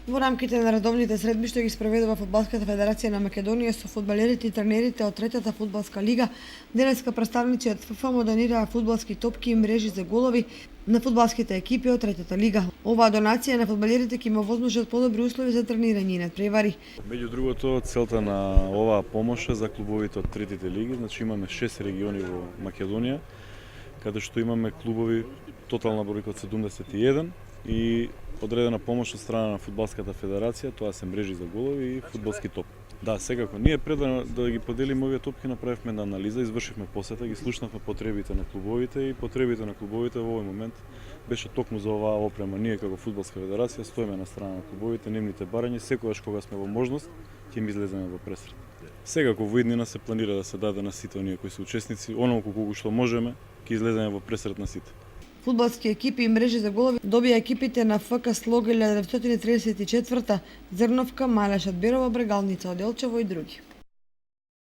Во рамките на редовните средби што ги спроведува Фудбалската федерација на Македонија со фудбалерите и тренерите од третата фудбалска лига, денеска представници од ФФ му донираа фудбалски топки и мрежи за голови на фудбалските екипи од третата лига. Оваа донација на фудбалерите ќе им овозможат подобри услови за тренирање и надпревари. Меѓу другото, целта на оваа помош е за клубовите од третите лиги, значи имаме 6 региони во Македонија, каде што имаме клубови тотална бројка од 71 и одредена помош од страна на Фудбалската федерација, тоа се мрежи за голови и фудбалски топ. Да, секако, ние пред да ги поделиме овие топки направивме една анализа, извршивме посета, ги слушнавме потребите на клубовите и потребите на клубовите во овој момент беше токму за оваа опрема. Ние како Фудбалска федерација стоиме на страна на клубовите, нивните барања, секогаш кога сме во можност ќе им излеземе во пресрет. Секако во иднина се планира да се даде на сите оние кои се учесници, онолку колку што можеме, ќе излеземе во пресрет на сите. Фудбалски екипи и мрежи за голови добија екипите на ФК Слога 1934, Зрновка, Малеша Берова, Брегалница од Елчево и други.